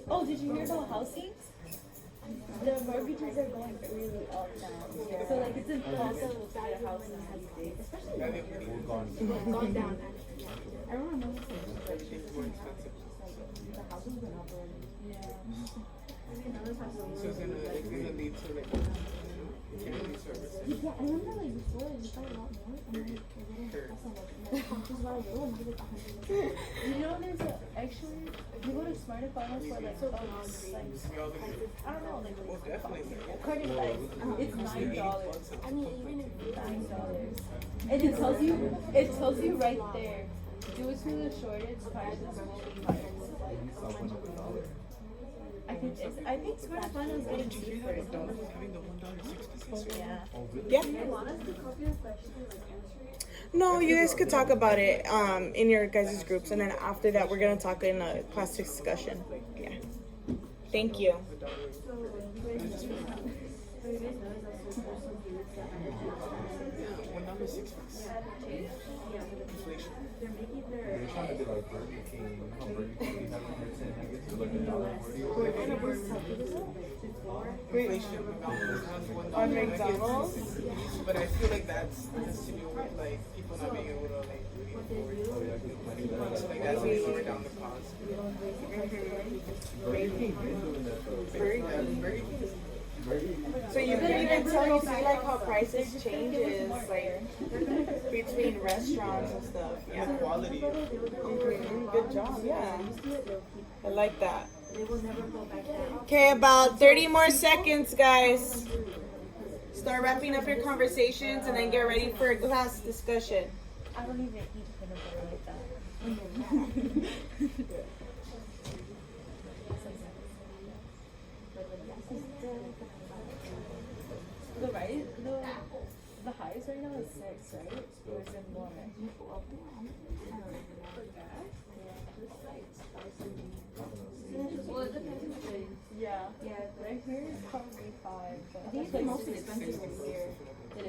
Oh, did you hear about housing? The mortgages are going really up now. So like it's impossible to get a house in these days. Especially gone down actually. I don't know. The housing's been up already. Yeah. So it's gonna lead to like community services. Yeah, I remember like before it was a lot more. And then it you know, there's actually, if you go to Smarter Finance for like, I don't know, like, Well, definitely. according like, it's $9. I mean, even if $9. And it tells you right there, due to the shortage, prices will be higher. I think Smarter Finance is getting cheaper. Yeah. Yeah. Do you want us to copy this question or like answer it? No, you guys could talk about it in your guys' groups, and then after that, we're gonna talk in a class discussion. Yeah. Thank you. $1.60. Inflation. They're trying to be like Burger King. You know, Burger King has $10 nuggets for like Inflation. On McDonald's? But I feel like that's has to do with like people not being able to like really afford it. So like that's gonna lower down the cost. Burger King been doing that though. Very good. So you can even tell, you see like how prices changes like between restaurants and stuff. Yeah. Yeah. Quality. Good job. Yeah. I like that. Okay, about 30 more seconds, guys. Start wrapping up your conversations and then get ready for a class discussion. I don't even eat peanut butter like that. The highest right now is 6, right? Or is it more? Well, it depends on the place. Yeah. Yeah, right here is probably 5. But I think it's the most expensive one here. It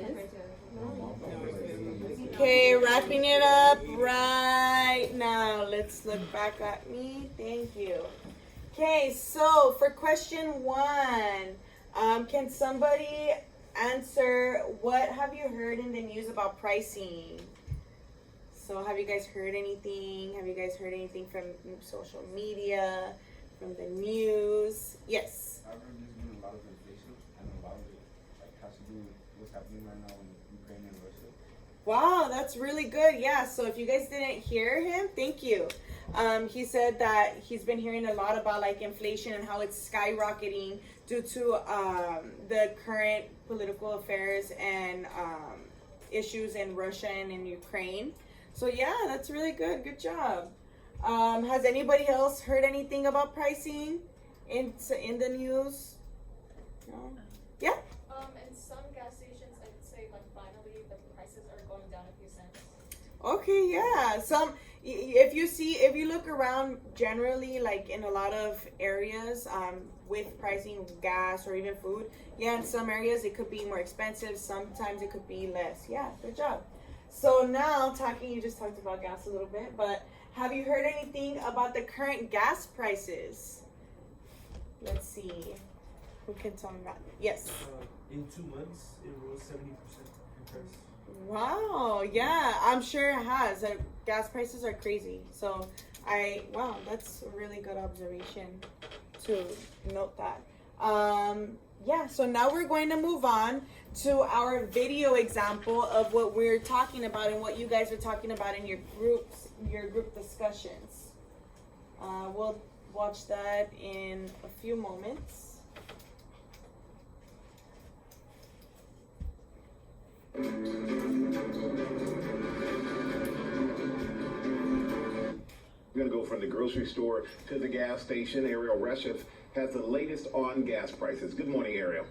is? Okay, wrapping it up right now. Let's look back at me. Thank you. Okay, so for question 1, can somebody answer what have you heard in the news about pricing? So have you guys heard anything? Have you guys heard anything from social media, from the news? Yes. I've heard there's been a lot of inflation, and a lot of it like has to do with what's happening right now in Ukraine and Russia. Wow, that's really good. Yeah, so if you guys didn't hear him, thank you. He said that he's been hearing a lot about like inflation and how it's skyrocketing due to the current political affairs and issues in Russia and in Ukraine. So yeah, that's really good. Good job. Has anybody else heard anything about pricing in the news? No? Yeah? In some gas stations, I'd say like finally the prices are going down a few cents. Okay, yeah. If you look around generally, like in a lot of areas, with pricing of gas or even food, yeah, in some areas it could be more expensive. Sometimes it could be less. Yeah, good job. So now you just talked about gas a little bit, but have you heard anything about the current gas prices? Let's see. Who can tell me about it? Yes. In 2 months, it rose 70% in price. Wow, yeah, I'm sure it has. Gas prices are crazy. So wow, that's a really good observation to note that. Yeah, so now we're going to move on to our video example of what we're talking about and what you guys are talking about in your group discussions. We'll watch that in a few moments. We're going to go from the grocery store to the gas station. Ariel Reshef has the latest on gas prices. Good morning, Ariel.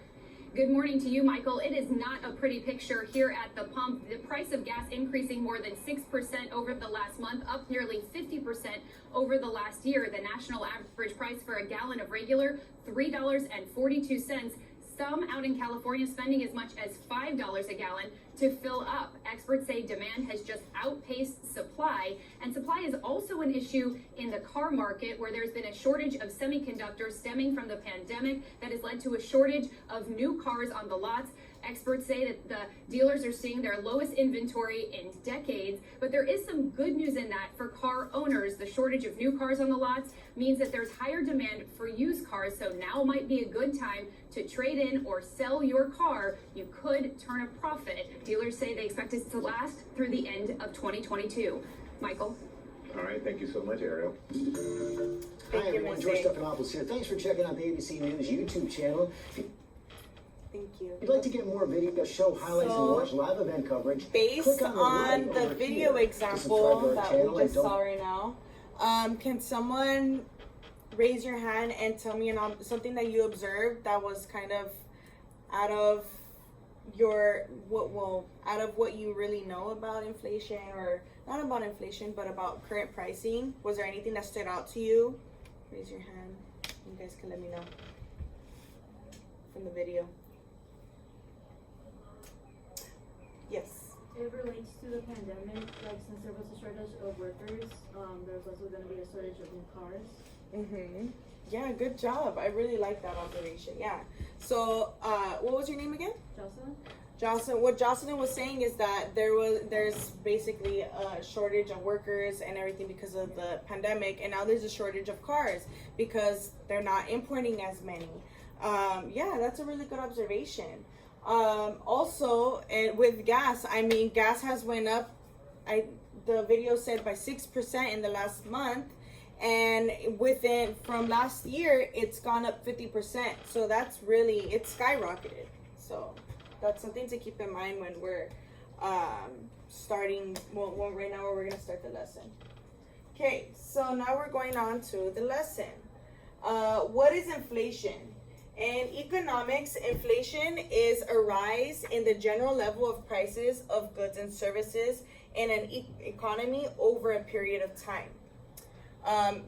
Good morning to you, Michael. It is not a pretty picture here at the pump. The price of gas increasing more than 6% over the last month, up nearly 50% over the last year. The national average price for a gallon of regular, $3.42, some out in California spending as much as $5 a gallon to fill up. Experts say demand has just outpaced supply, and supply is also an issue in the car market, where there's been a shortage of semiconductors stemming from the pandemic that has led to a shortage of new cars on the lots. Experts say that the dealers are seeing their lowest inventory in decades, but there is some good news in that for car owners. The shortage of new cars on the lots means that there's higher demand for used cars, so now might be a good time to trade in or sell your car. You could turn a profit. Dealers say they expect it to last through the end of 2022. Michael? All right, thank you so much, Ariel. Hi everyone, George Stephanopoulos here. Thanks for checking out the ABC News YouTube channel. Thank you. If you'd like to get more video show highlights and watch live event coverage, Based click on on link the over video here to example subscribe to our that channel we and just don't saw right now, can someone raise your hand and tell me something that you observed that was kind of out of your out of what you really know about inflation, or not about inflation but about current pricing? Was there anything that stood out to you? Raise your hand. You guys can let me know from the video. Yes. It relates to the pandemic, like since there was a shortage of workers, there's also going to be a shortage of new cars. Mm-hmm. Yeah, good job. I really like that observation. Yeah. So, what was your name again? Jocelyn? Jocelyn. What Jocelyn was saying is that there's basically a shortage of workers and everything because of the pandemic, and now there's a shortage of cars because they're not importing as many. Yeah, that's a really good observation. Also, with gas, I mean, gas has went up. The video said by 6% in the last month, and from last year, it's gone up 50%. So it's skyrocketed. So that's something to keep in mind when we're starting. Well, right now we're gonna start the lesson. Okay, so now we're going on to the lesson. What is inflation? In economics, inflation is a rise in the general level of prices of goods and services in an economy over a period of time.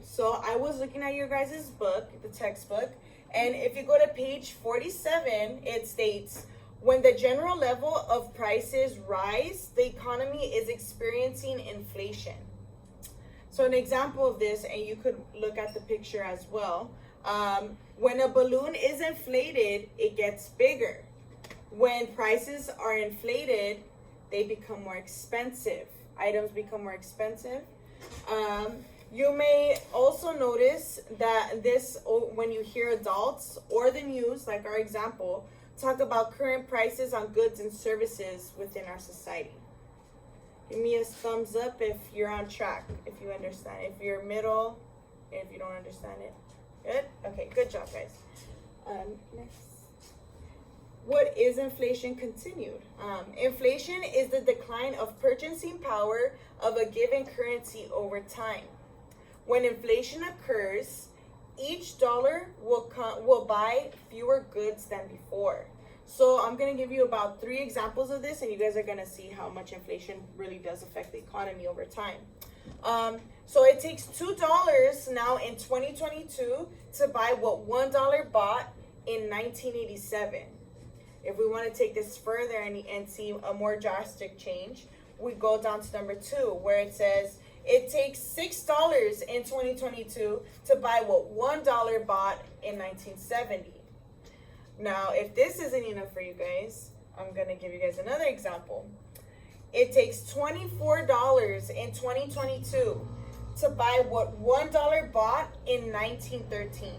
So I was looking at your guys' book, the textbook, and if you go to page 47, it states, when the general level of prices rise, the economy is experiencing inflation. So an example of this, and you could look at the picture as well, when a balloon is inflated, it gets bigger. When prices are inflated, they become more expensive. Items become more expensive. You may also notice that when you hear adults or the news, like our example, talk about current prices on goods and services within our society. Give me a thumbs up if you're on track, if you understand. If you're middle, and if you don't understand it. Good? Okay, good job, guys. Next. What is inflation continued? Inflation is the decline of purchasing power of a given currency over time. When inflation occurs, each dollar will buy fewer goods than before. So I'm going to give you about 3 examples of this, and you guys are going to see how much inflation really does affect the economy over time. So it takes $2 now in 2022 to buy what $1 bought in 1987. If we want to take this further and see a more drastic change, we go down to number 2, where it says it takes $6 in 2022 to buy what $1 bought in 1970. Now, if this isn't enough for you guys, I'm going to give you guys another example. It takes $24 in 2022 to buy what $1 bought in 1913.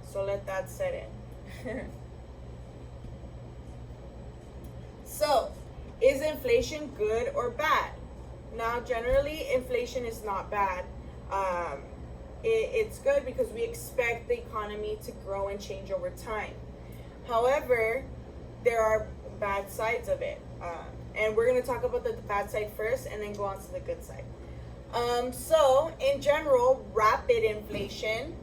So let that set in. So, is inflation good or bad? Now, generally, inflation is not bad. It's good because we expect the economy to grow and change over time. However, there are bad sides of it. And we're going to talk about the bad side first and then go on to the good side. So, in general, rapid inflation,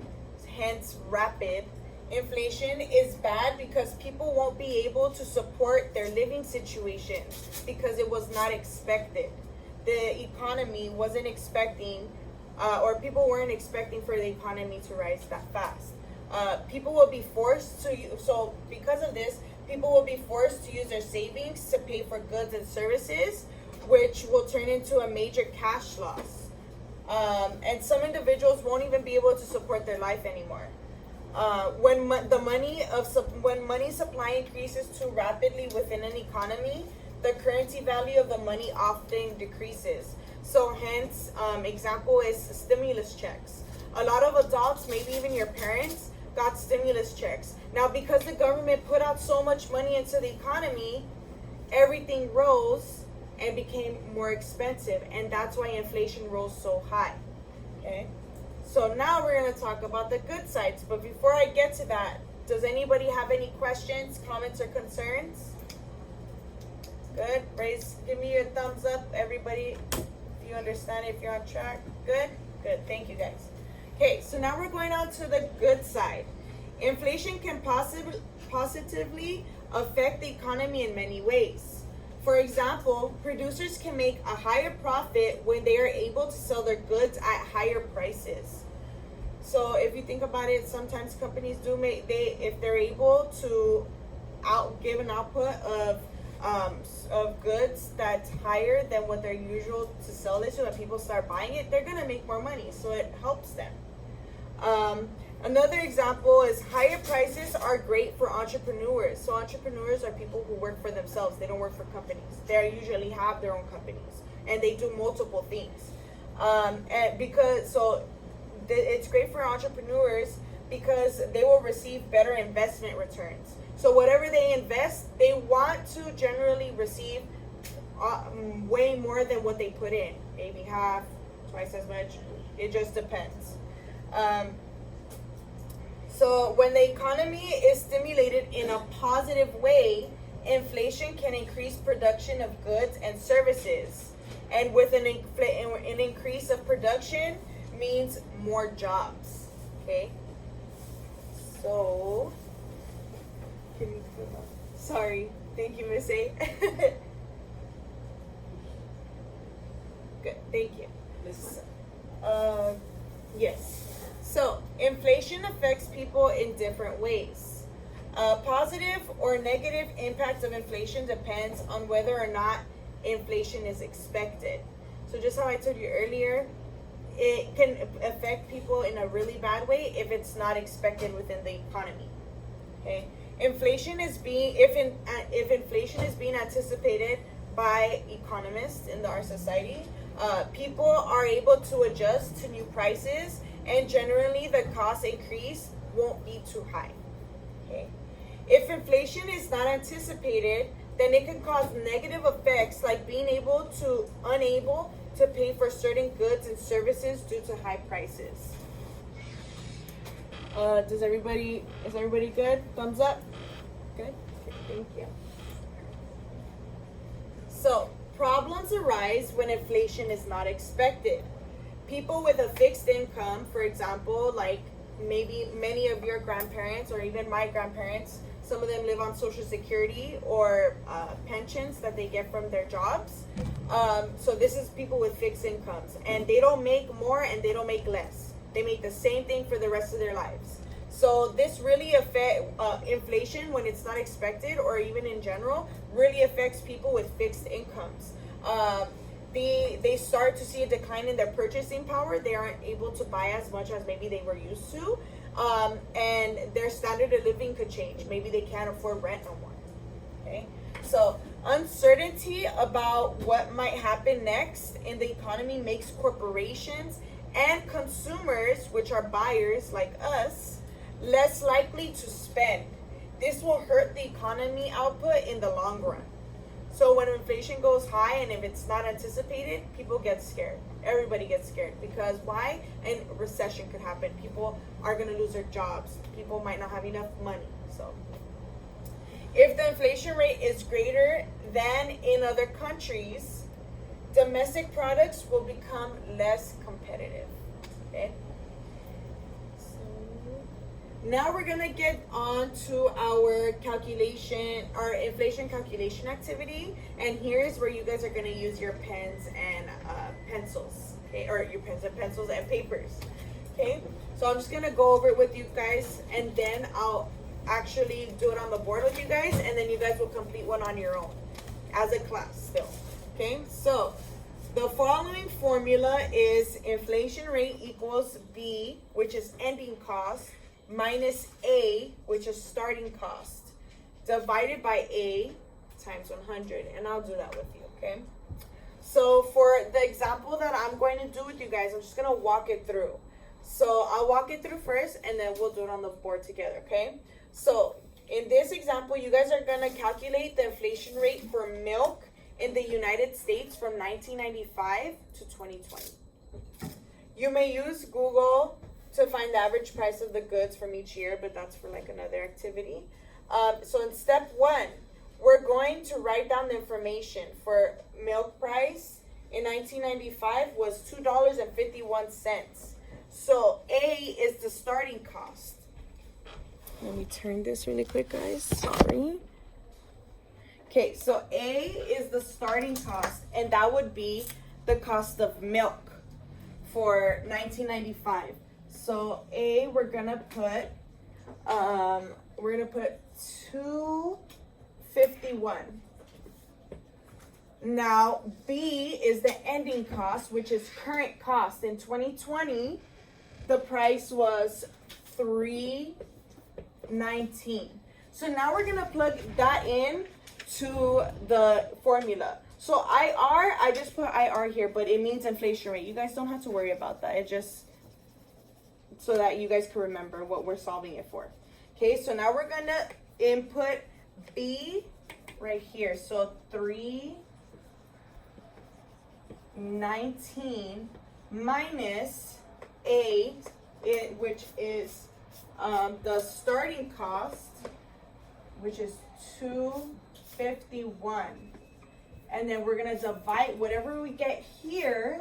hence rapid inflation, is bad because people won't be able to support their living situation because it was not expected. The economy wasn't expecting, or people weren't expecting for the economy to rise that fast. People will be forced to, so because of this, people will be forced to use their savings to pay for goods and services, which will turn into a major cash loss. And some individuals won't even be able to support their life anymore. When money supply increases too rapidly within an economy, the currency value of the money often decreases. So hence, example is stimulus checks. A lot of adults, maybe even your parents, got stimulus checks. Now, because the government put out so much money into the economy, everything rose and became more expensive. And that's why inflation rose so high. Okay? So now we're going to talk about the good sides. But before I get to that, does anybody have any questions, comments, or concerns? Good. Give me your thumbs up, everybody, if you understand, if you're on track. Good? Good. Thank you, guys. Okay, so now we're going on to the good side. Inflation can positively affect the economy in many ways. For example, producers can make a higher profit when they are able to sell their goods at higher prices. So if you think about it, sometimes companies do if they're able to give an output of goods that's higher than what they're usual to sell it to, and people start buying it, they're gonna make more money, so it helps them. Another example is higher prices are great for entrepreneurs. So entrepreneurs are people who work for themselves. They don't work for companies. They usually have their own companies and they do multiple things. It's great for entrepreneurs because they will receive better investment returns. So whatever they invest, they want to generally receive way more than what they put in. Maybe half, twice as much. It just depends. So when the economy is stimulated in a positive way, inflation can increase production of goods and services. And with an increase of production means more jobs. Okay? So, sorry. Thank you, Miss A. Good. Thank you. Yes. So, inflation affects people in different ways. Positive or negative impact of inflation depends on whether or not inflation is expected. So just how I told you earlier, it can affect people in a really bad way if it's not expected within the economy. Okay, if inflation is being anticipated by economists in our society, people are able to adjust to new prices, and generally the cost increase won't be too high. Okay, if inflation is not anticipated, then it can cause negative effects like being unable to pay for certain goods and services due to high prices. Is everybody good? Thumbs up? Good? Okay, thank you. So, problems arise when inflation is not expected. People with a fixed income, for example, like maybe many of your grandparents or even my grandparents, some of them live on Social Security or pensions that they get from their jobs. So this is people with fixed incomes, and they don't make more and they don't make less. They make the same thing for the rest of their lives. So this really affects inflation when it's not expected, or even in general, really affects people with fixed incomes. They start to see a decline in their purchasing power. They aren't able to buy as much as maybe they were used to. And their standard of living could change. Maybe they can't afford rent no more. Okay, so uncertainty about what might happen next in the economy makes corporations and consumers, which are buyers like us, less likely to spend. This will hurt the economy output in the long run. So when inflation goes high and if it's not anticipated, people get scared. Everybody gets scared because why? And recession could happen. People are going to lose their jobs. People might not have enough money. So if the inflation rate is greater than in other countries, domestic products will become less competitive. Okay? Now we're going to get on to our inflation calculation activity. And here's where you guys are going to use your pens and pencils, okay? Or your pens and pencils and papers. Okay, so I'm just gonna go over it with you guys, and then I'll actually do it on the board with you guys, and then you guys will complete one on your own as a class still. Okay, so the following formula is inflation rate equals B, which is ending cost, minus A, which is starting cost, divided by A times 100, and I'll do that with you, okay? So for the example that I'm going to do with you guys, I'm just gonna walk it through. So I'll walk it through first, and then we'll do it on the board together, okay? So in this example, you guys are gonna calculate the inflation rate for milk in the United States from 1995 to 2020. You may use Google to find the average price of the goods from each year, but that's for like another activity. So in step 1, we're going to write down the information for milk price in 1995 was $2.51. So A is the starting cost. Let me turn this really quick, guys. Sorry. Okay, so A is the starting cost, and that would be the cost of milk for 1995. So A, we're gonna put $2.51. Now B is the ending cost, which is current cost. In 2020, the price was $3.19. So now we're gonna plug that in to the formula. So IR, I just put IR here, but it means inflation rate. You guys don't have to worry about that. It just so that you guys can remember what we're solving it for. Okay, so now we're gonna input B right here. So 3.19 minus A, which is the starting cost, which is 2.51, and then we're gonna divide whatever we get here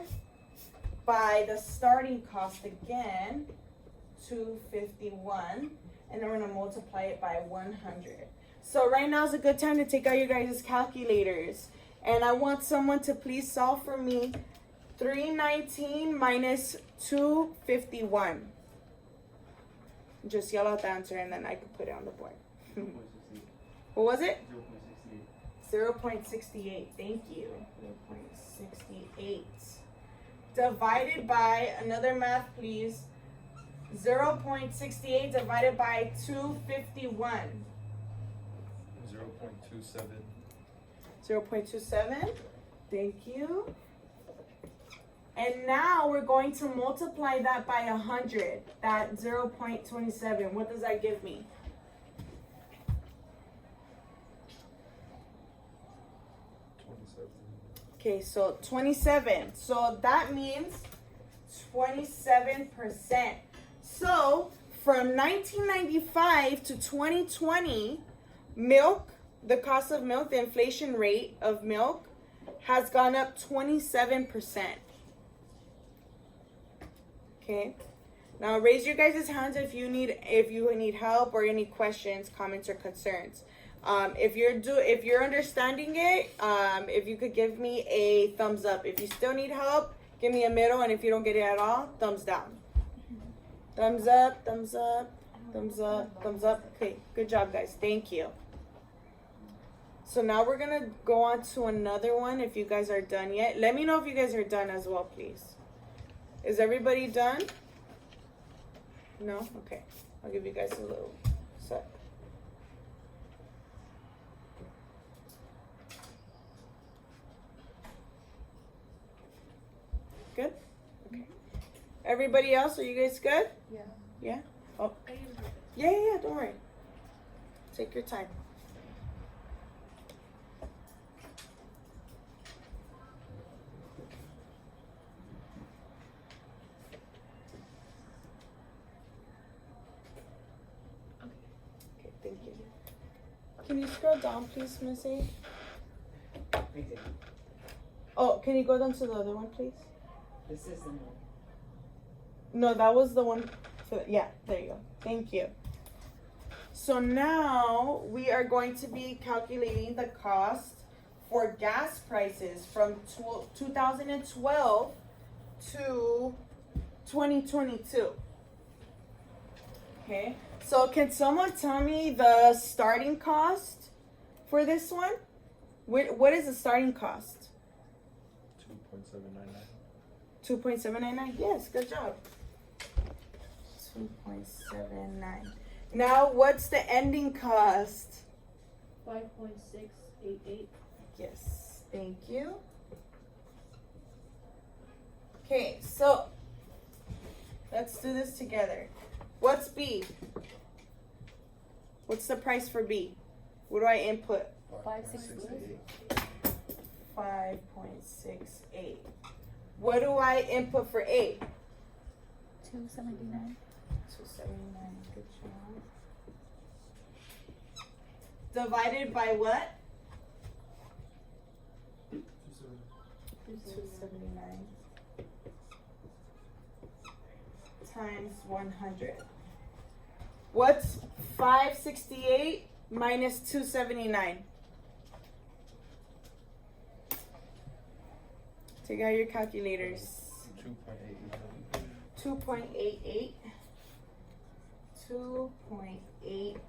by the starting cost again, 2.51, and then we're gonna multiply it by 100. So right now is a good time to take out your guys' calculators, and I want someone to please solve for me 319 minus 251. Just yell out the answer, and then I can put it on the board. What was it? 0.68. Thank you. 0.68. Divided by, another math please. 0.68 divided by 251. 0.27. 0.27. Thank you. And now we're going to multiply that by 100. That 0.27. What does that give me? 27. Okay, so 27. So that means 27%. So from 1995 to 2020, milk, the cost of milk, the inflation rate of milk has gone up 27%. Okay. Now raise your guys' hands if you need help or any questions, comments, or concerns. If you're understanding it, if you could give me a thumbs up. If you still need help, give me a middle, and if you don't get it at all, thumbs down. Thumbs up, thumbs up, thumbs up, thumbs up. Okay, good job, guys. Thank you. So now we're gonna go on to another one. If you guys are done yet, let me know if you guys are done as well, please. Is everybody done? No? Okay. I'll give you guys a little sec. Good? Okay. Everybody else, are you guys good? Yeah. Yeah? Oh. Yeah, don't worry. Take your time. Okay, thank you. Can you scroll down, please, Miss A? Oh, can you go down to the other one, please? This is the one. No, that was the one. Yeah, there you go. Thank you. So now we are going to be calculating the cost for gas prices from 2012 to 2022. Okay, so can someone tell me the starting cost for this one? What is the starting cost? 2.799. 2.799. Yes, good job. 2.79. Now, what's the ending cost? 5.688. Yes, thank you. Okay, so let's do this together. What's B? What's the price for B? What do I input? 568. 5.68. What do I input for A? 279. 279. Good job. Divided by what? 279 times 100. What's 568 minus 279? Take out your calculators. 2.88. 2.88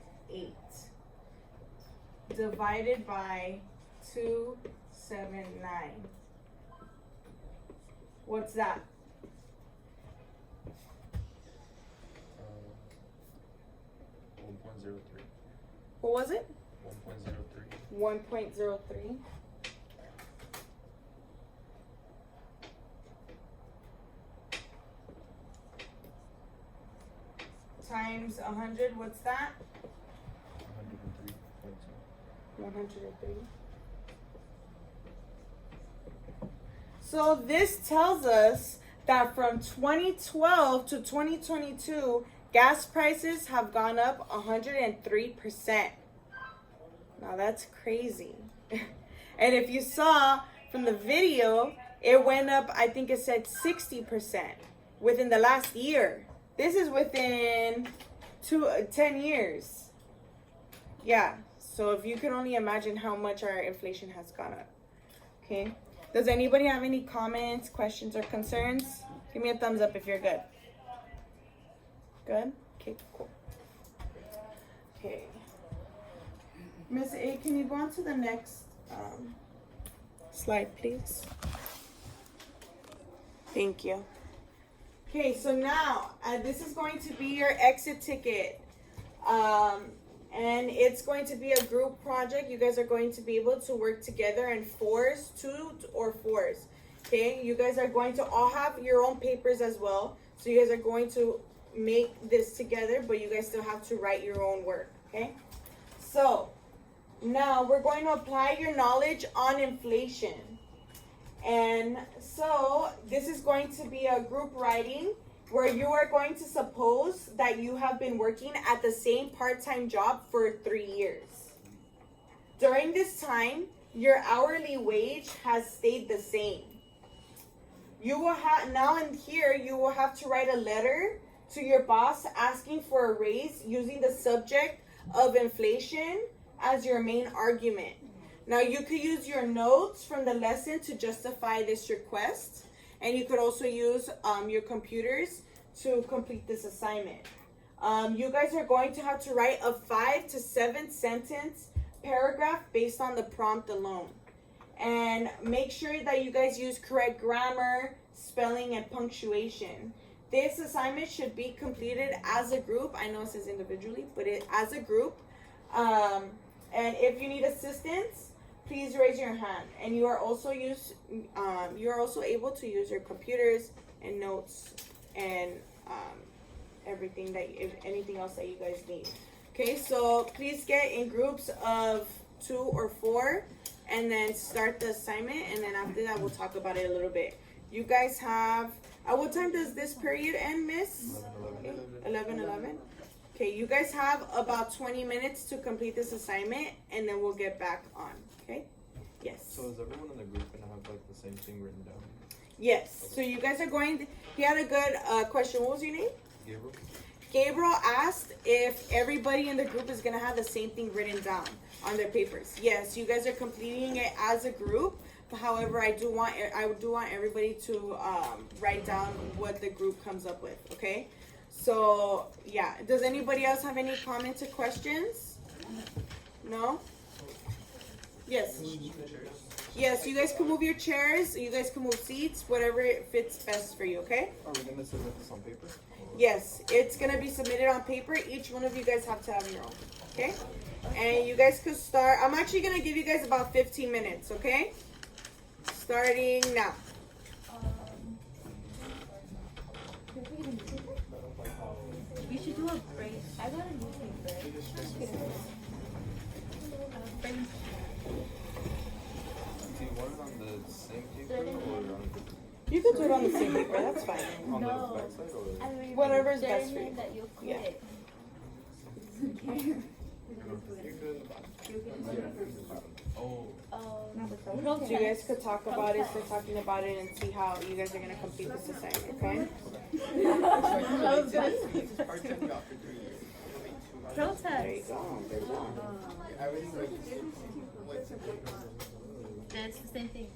divided by 279. What's that? 1.03. What was it? 1.03. 1.03. Times 100, what's that? 103.2. 103. So this tells us that from 2012 to 2022, gas prices have gone up 103%. Now that's crazy. And if you saw from the video, it went up, I think it said 60% within the last year. This is within 10 years. Yeah, so if you can only imagine how much our inflation has gone up. Okay, does anybody have any comments, questions, or concerns? Give me a thumbs up if you're good. Good? Okay, cool. Okay. Miss A, can you go on to the next slide, please? Thank you. Okay, so now this is going to be your exit ticket. And it's going to be a group project. You guys are going to be able to work together in fours, 2 or 4s. Okay, you guys are going to all have your own papers as well. So you guys are going to make this together, but you guys still have to write your own work. Okay, so now we're going to apply your knowledge on inflation. And so this is going to be a group writing where you are going to suppose that you have been working at the same part-time job for 3 years. During this time, your hourly wage has stayed the same. You will have, now in here, you will have to write a letter to your boss asking for a raise using the subject of inflation as your main argument. Now you could use your notes from the lesson to justify this request, and you could also use your computers to complete this assignment. You guys are going to have to write a 5 to 7 sentence paragraph based on the prompt alone. And make sure that you guys use correct grammar, spelling, and punctuation. This assignment should be completed as a group. I know it says individually, but as a group. And if you need assistance, please raise your hand. And you are also able to use your computers and notes and everything anything else that you guys need. Okay, so please get in groups of 2 or 4 and then start the assignment, and then after that we'll talk about it a little bit. You guys have, at what time does this period end, miss? 11:11. Okay, you guys have about 20 minutes to complete this assignment, and then we'll get back on. Okay? Yes. So is everyone in the group gonna have like the same thing written down? Yes. So you guys are going to, he had a good question. What was your name? Gabriel? Gabriel asked if everybody in the group is gonna have the same thing written down on their papers. Yes, you guys are completing it as a group, However, I do want everybody to write down what the group comes up with. Okay. So yeah, does anybody else have any comments or questions? No? Yes. Yes, you guys can move your chairs, you guys can move seats, whatever it fits best for you, okay? Are we gonna submit this on paper? Yes, it's gonna be submitted on paper. Each one of you guys have to have your own, okay? And you guys could start. I'm actually gonna give you guys about 15 minutes, okay? Starting now. We should do a break. I got a newspaper. Do you want it on the same paper or on You can do it on the same paper, that's fine. the No. backside or? I mean, Whatever is best for you. that you'll Yeah. quit. You're good in the bottom. Oh. So you guys could talk about it, start talking about it, and see how you guys are gonna complete this assignment, okay? It's a part-time job for 3 years. There you Protest. go. There you go. I already registered. What's it? That's the same thing.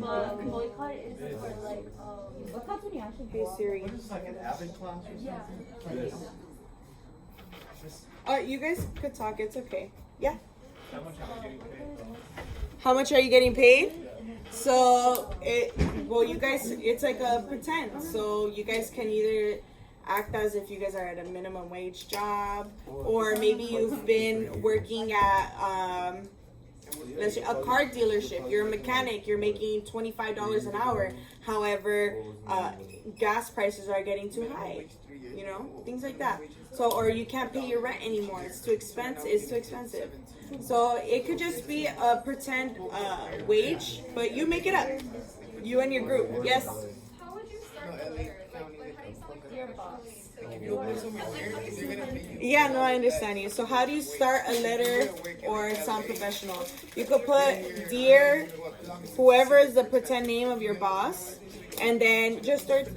But boycott is for like, boycott when you actually Hey Siri. What is this, like an Avid class or something? You guys could talk, it's okay. Yeah. How much am I getting paid? How much are you getting paid? So you guys, it's like a pretend. So you guys can either act as if you guys are at a minimum wage job, or maybe you've been working at let's say a car dealership. You're a mechanic. You're making $25 an hour. However, gas prices are getting too high. You know, things like that. So, or you can't pay your rent anymore. It's too expensive. It's too expensive. So it could just be a pretend wage, but you make it up. You and your group. Yes. How would you start the letter? Like how do you start like your boss? If you don't put somewhere there, they're gonna pay you. Yeah, no, I understand you. So how do you start a letter or sound professional? You could put dear whoever is the pretend name of your boss, and then just start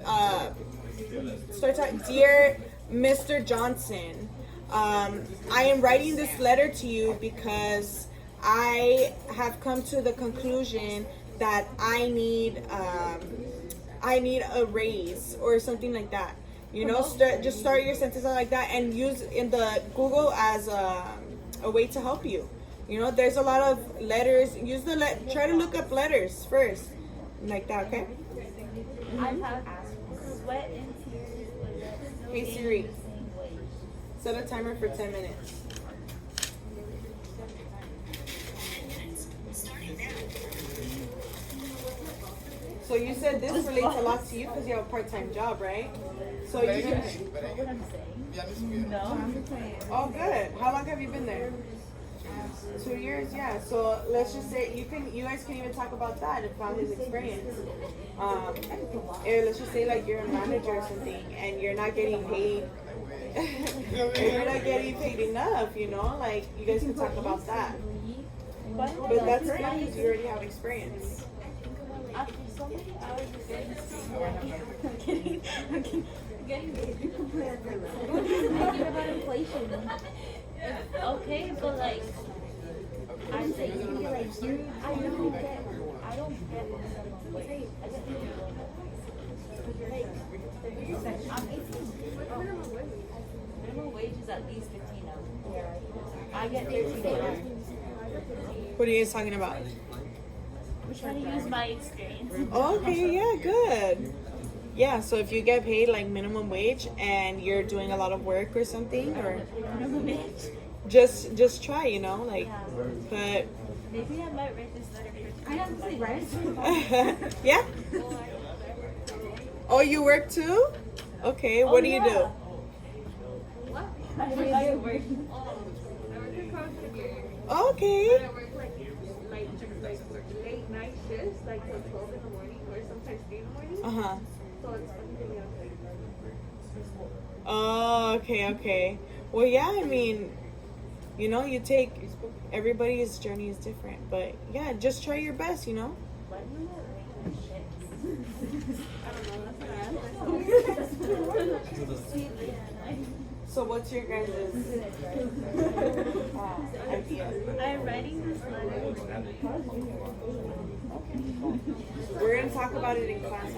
talking. Dear Mr. Johnson, I am writing this letter to you because I have come to the conclusion that I need a raise or something like that. You know, just start your sentence out like that and use in the Google as a way to help you. You know, there's a lot of letters. Use try to look up letters first, like that. Okay. I have sweat and tears. Hey Siri, set a timer for 10 minutes. So you said this relates a lot to you because you have a part-time job, right? So you can. What I'm saying? Yeah, this is No. Oh, good. How long have you been there? 2 years, yeah. So let's just say you guys can even talk about that about his experience. Let's just say like you're a manager or something and you're not getting paid. And you're not getting paid enough, you know. Like you guys can talk about that. But that's good because you already have experience. After so many hours of getting I'm kidding. I'm getting thinking about inflation. Okay, but like I'm saying like I don't get minimum wage. I get I'm 18. Minimum wage is at least 15 now. I get 13 now. What are you guys talking about? I'm trying to use my experience. Okay, yeah, good. Yeah, so if you get paid like minimum wage and you're doing a lot of work or something, or Minimum wage. just try, you know, like, but Maybe I might write this letter for I have to say right. yeah. Oh, you work too? Okay, what do you do? What? I work. Okay. I work like late night shifts, like till 12 in the morning or sometimes 3 in the morning. Uh-huh. So it's funny. Oh, okay. Well, yeah, I mean, you know, everybody's journey is different, but yeah, just try your best, you know? So what's your guys' idea? I'm writing this letter. We're gonna talk about it in class.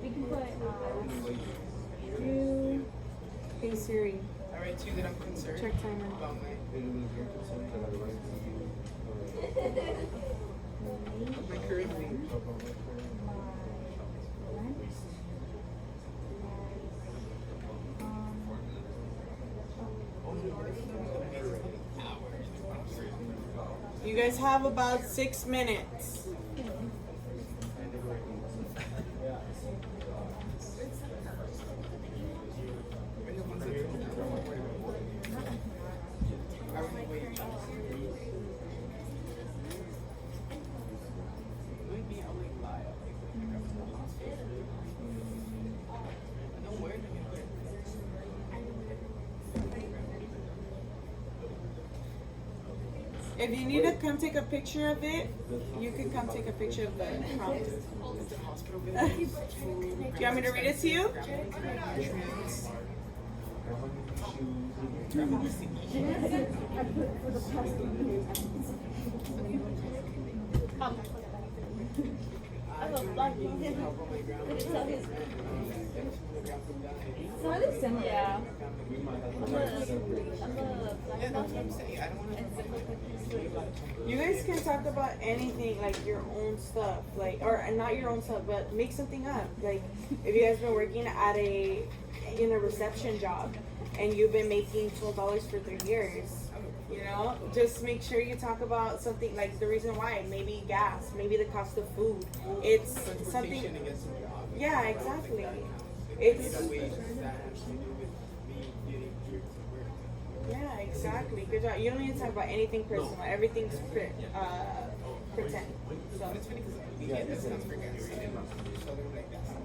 We can put you. Hey Siri, I write to you that I'm concerned check timer. about my current weight. You guys have about 6 minutes. If you need to come take a picture of it, you can come take a picture of the prompt. Do you want me to read it to you? Yeah. You guys can talk about anything, like your own stuff, like, or not your own stuff, but make something up. Like, if you guys been working at in a reception job, and you've been making $12 for 3 years, you know, just make sure you talk about something like the reason why. Maybe gas, maybe the cost of food. It's something. Yeah, exactly. It's. Yeah, exactly. Good job. You don't need to talk about anything personal. Everything's pretend. So. It's funny because we get discounts for gas. So they're like, that's not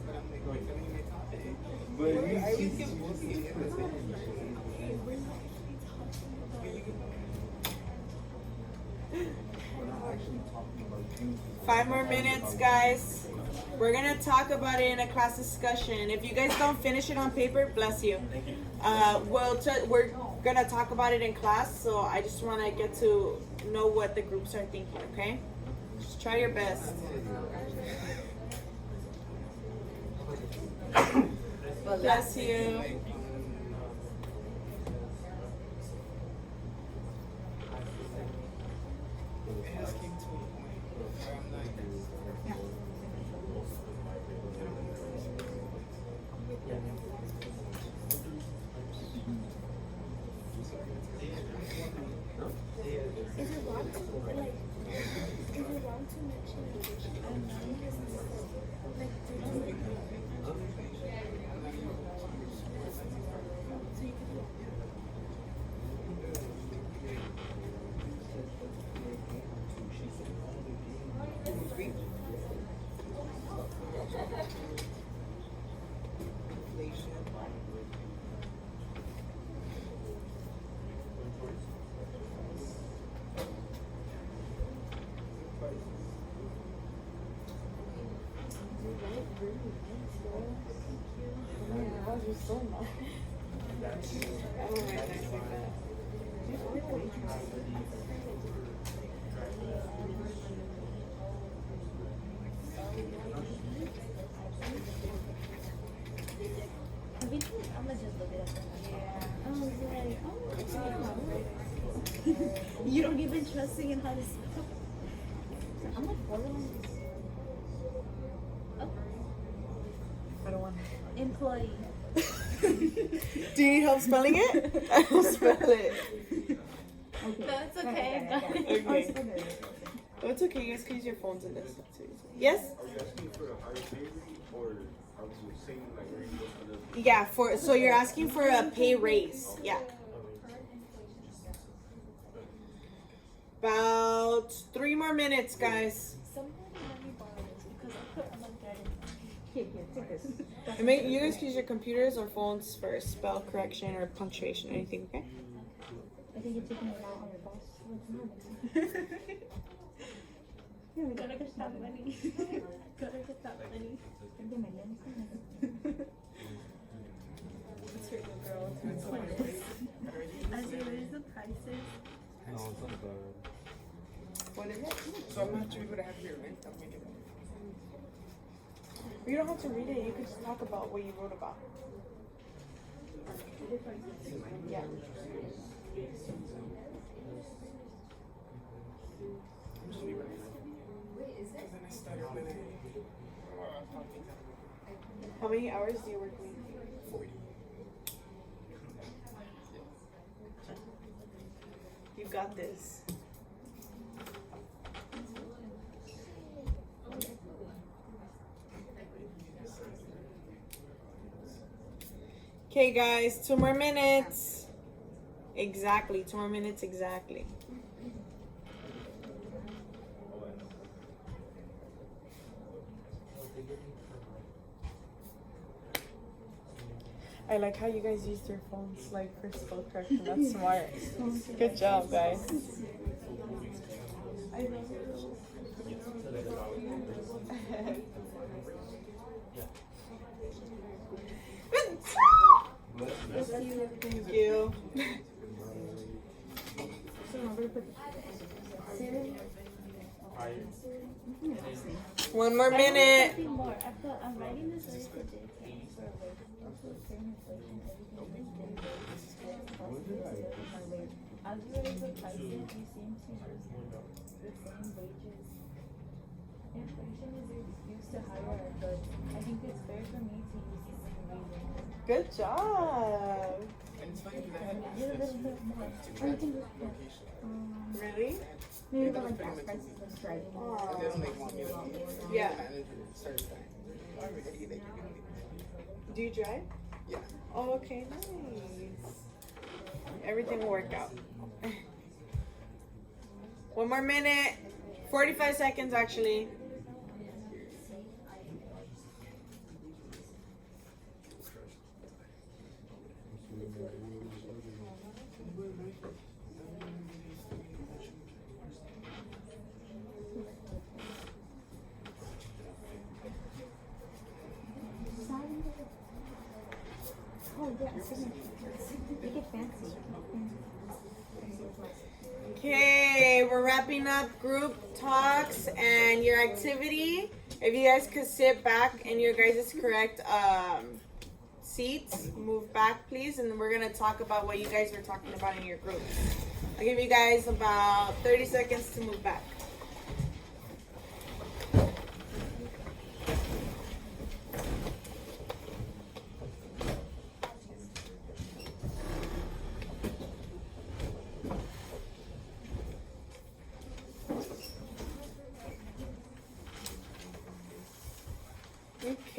but I'm like, wait, let me make it. But I always give bullshit. Five more minutes, guys. We're gonna talk about it in a class discussion. If you guys don't finish it on paper, bless you. We're gonna talk about it in class, so I just want to get to know what the groups are thinking. Okay, just try your best. Bless you. You don't even trust me in how to spell. I'm like borderline. Oh. I don't want Employee. Do you need help spelling it? I will spell it. That's okay. Okay. Oh, it's okay. You guys can use your phones in this too. Yes? Are you asking for a higher pay rate, or are you saying like where you go for the? Yeah. So you're asking for a pay raise. Yeah. About 3 more minutes, guys. Somebody let me borrow this because I put them Here, take this. You guys can use your computers or phones for spell correction or punctuation, anything, okay? I think you're taking it out on your boss. Yeah, we gotta get that money. Gotta get that money. What's your girl? As you raise the prices. No, it's not bad. What is it? So I'm not sure what I have here, right? I'm making it. You don't have to read it. You can just talk about what you wrote about. Yeah. I'm just reading it. Because then I started with it. How many hours do you work a week? 40. You got this. Okay, guys, 2 more minutes. Exactly, 2 more minutes exactly. I like how you guys used your phones like for spell correction. That's smart. Good job, guys. Thank you. One more minute. I'm writing this letter today to ask for a wage. Also, current inflation, everything has been my wage. As you raise the prices, you seem to use the same wages. Inflation is your excuse to hire our goods. I think it's fair for me to use the same wages. Good job. And it's funny because I had Maybe a little bit more. Or you can just put, Really? maybe the like gas prices are driving me. And then they want me to leave. Yeah. The manager started saying, already, they can leave. Do you drive? Yeah. Oh, okay, nice. Everything will work out. 1 more minute. 45 seconds, actually. Oh, yeah, signature. Make it fancy. Okay, we're wrapping up group talks and your activity. If you guys could sit back in your guys' correct seats, move back, please, and we're gonna talk about what you guys were talking about in your groups. I'll give you guys about 30 seconds to move back.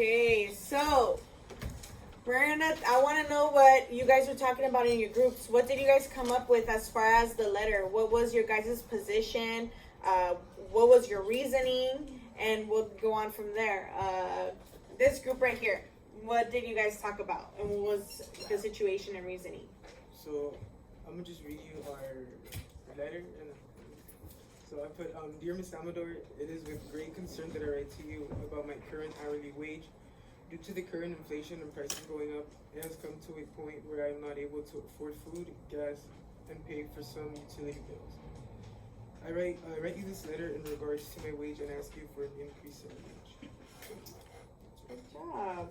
Okay, so I want to know what you guys were talking about in your groups. What did you guys come up with as far as the letter? What was your guys' position? What was your reasoning? And we'll go on from there. This group right here, what did you guys talk about? And what was the situation and reasoning? So I'm gonna just read you our letter. And so I put, Dear Ms. Amador, it is with great concern that I write to you about my current hourly wage. Due to the current inflation and prices going up, it has come to a point where I am not able to afford food, gas, and pay for some utility bills. I write you this letter in regards to my wage and ask you for an increase in wage. Good job.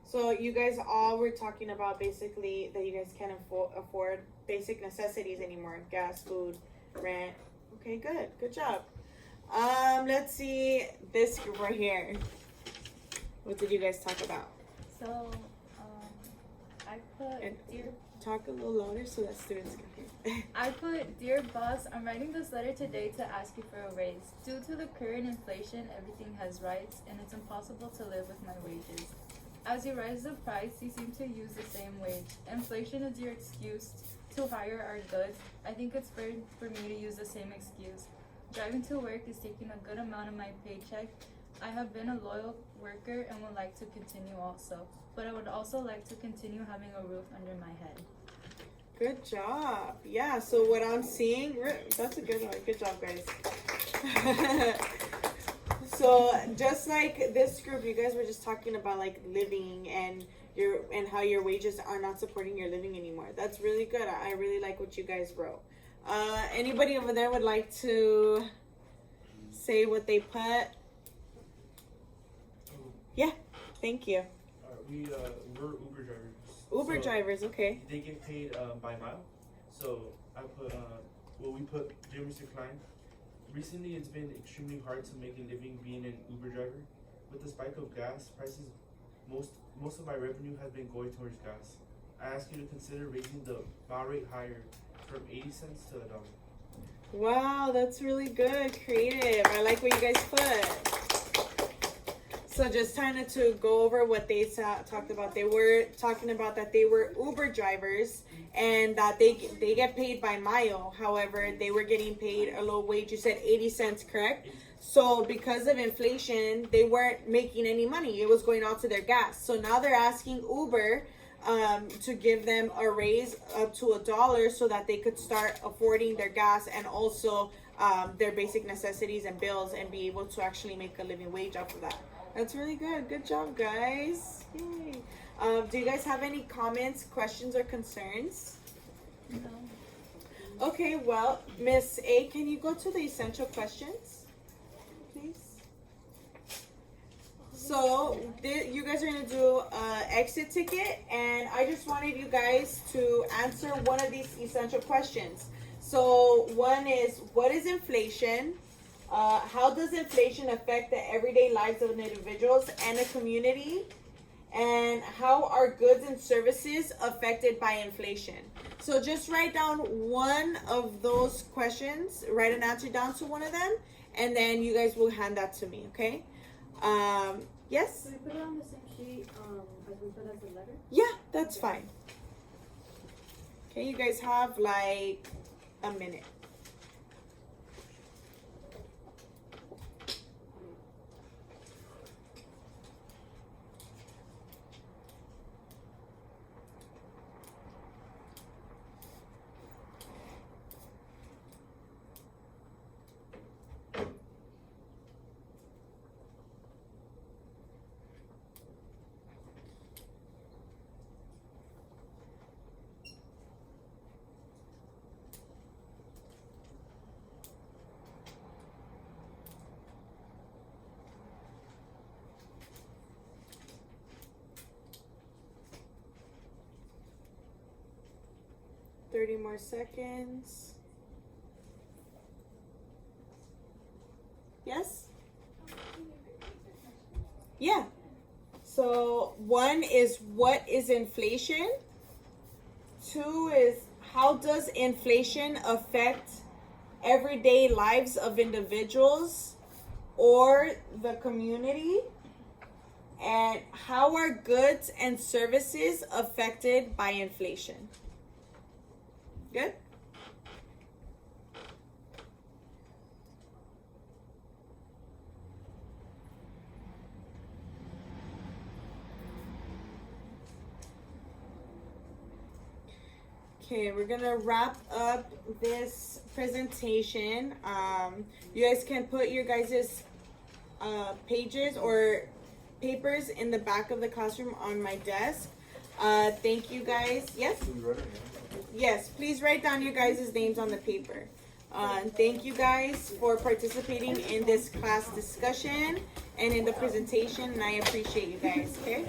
So you guys all were talking about basically that you guys can't afford basic necessities anymore. Gas, food, rent. Okay, good. Good job. Let's see this group right here. What did you guys talk about? So, I put And dear. talk a little louder so that students can hear. I put, dear boss, I'm writing this letter today to ask you for a raise. Due to the current inflation, everything has rise, and it's impossible to live with my wages. As you rise the price, you seem to use the same wage. Inflation is your excuse to hire our goods. I think it's fair for me to use the same excuse. Driving to work is taking a good amount of my paycheck. I have been a loyal worker and would like to continue also, but I would also like to continue having a roof under my head. Good job. Yeah, so what I'm seeing, that's a good one. Good job, guys. So just like this group, you guys were just talking about like living and how your wages are not supporting your living anymore. That's really good. I really like what you guys wrote. Anybody over there would like to say what they put? Yeah, thank you. We're Uber drivers. Uber drivers, okay. They get paid by mile. So I put, we put Dear Mr. Klein. Recently, it's been extremely hard to make a living being an Uber driver. With the spike of gas prices, most of my revenue has been going towards gas. I ask you to consider raising the mile rate higher from 80 cents to $1. Wow, that's really good, creative. I like what you guys put. So just kind of to go over what they talked about. They were talking about that they were Uber drivers and that they get paid by mile. However, they were getting paid a low wage. You said 80 cents, correct? So because of inflation, they weren't making any money. It was going out to their gas. So now they're asking Uber to give them a raise up to $1 so that they could start affording their gas and also their basic necessities and bills and be able to actually make a living wage off of that. That's really good. Good job, guys. Yay. Do you guys have any comments, questions, or concerns? No. Okay, well, Miss A, can you go to the essential questions, please? So, you guys are going to do an exit ticket, and I just wanted you guys to answer one of these essential questions. So, one is, what is inflation? How does inflation affect the everyday lives of individuals and a community? And how are goods and services affected by inflation? So just write down one of those questions, write an answer down to one of them, and then you guys will hand that to me, okay? Yes? Can we put it on the same sheet as we put as a letter? Yeah, that's fine. Okay, you guys have like a minute. Thirty more seconds. Yes? Yeah. So 1 is, what is inflation? 2 is, how does inflation affect everyday lives of individuals or the community? And how are goods and services affected by inflation? Good? Okay, we're gonna wrap up this presentation. You guys can put your guys' pages or papers in the back of the classroom on my desk. Thank you guys. Yes? Yes, please write down your guys' names on the paper. Thank you guys for participating in this class discussion and in the presentation, and I appreciate you guys, okay?